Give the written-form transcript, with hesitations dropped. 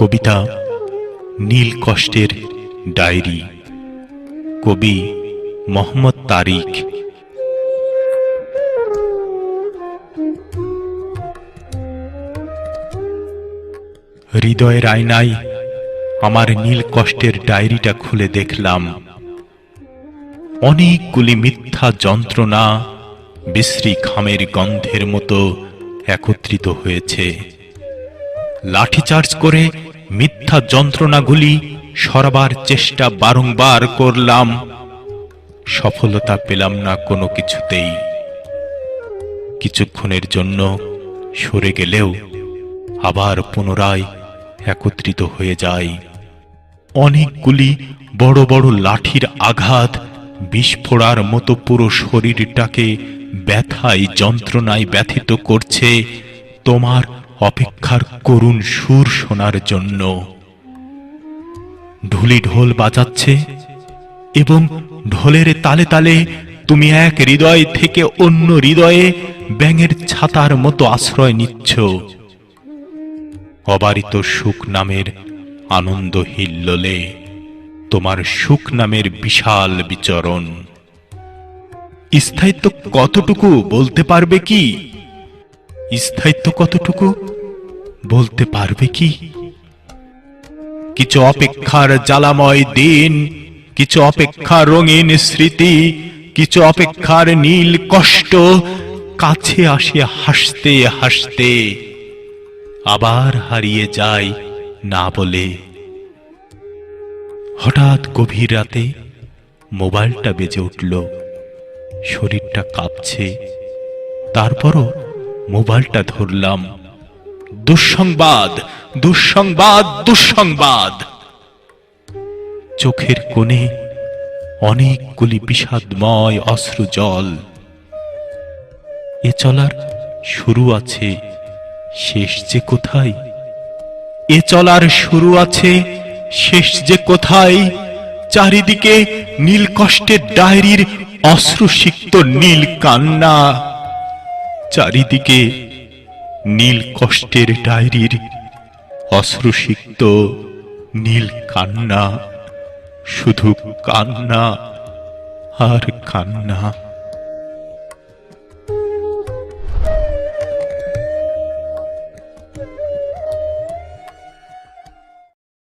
কবিতা নীল কষ্টের ডায়েরি। কবি মোহাম্মদ তারিক। হৃদয়ের আয়নায় আমার নীল কষ্টের ডায়েরিটা খুলে দেখলাম, অনেকগুলি মিথ্যা যন্ত্রণা বিশ্রী খামের গন্ধের মতো একত্রিত হয়েছে। লাঠিচার্জ করে মিথ্যা যন্ত্রণাগুলি সরাবার চেষ্টা বারংবার করলাম, সফলতা পেলাম না কোনো কিছুতেই। কিছুক্ষণের জন্য সরে গেলেও আবার পুনরায় একত্রিত হয়ে যায়। অনেকগুলি বড় বড় লাঠির আঘাত বিস্ফোরার মতো পুরো শরীরটাকে ব্যথায় যন্ত্রণায় ব্যথিত করছে তোমার অপেক্ষার করুণ সুর শোনার জন্য। ঢুলি ঢোল বাজাচ্ছে এবং ঢোলের তালে তালে তুমি এক হৃদয় থেকে অন্য হৃদয়ে ব্যাঙের ছাতার মতো আশ্রয় নিচ্ছ। অবারিত সুখ নামের আনন্দ হিল্লোলে তোমার সুখ নামের বিশাল বিচরণ। স্থায়িত্ব কতটুকু বলতে পারবে কি? স্থায়িত্ব কতটুকু বলতে পারবে কি? কিছু অপেক্ষার জ্বালাময় দিন, কিছু অপেক্ষার রঙিন স্মৃতি, কিছু অপেক্ষার নীল কষ্ট কাছে আসে হাসতে হাসতে, আবার হারিয়ে যায় না বলে। হঠাৎ গভীর রাতে মোবাইলটা বেজে উঠল, শরীরটা কাঁপছে। তারপরও মোবাইলটা ধরলাম। দুঃসংবাদ, দুঃসংবাদ, দুঃসংবাদ। চোখের কোণে অনেকগুলি বিষাদময় অশ্রু জল। এ চলার শুরু আছে, শেষ যে কোথায়? এ চলার শুরু আছে, শেষ যে কোথায়? চারিদিকে নীল কষ্টের ডায়েরির অশ্রুসিক্ত নীল কান্না। চারিদিকে নীল কষ্টের ডায়েরির অশ্রুসিক্ত নীল কান্না, শুধু কান্না আর কান্না।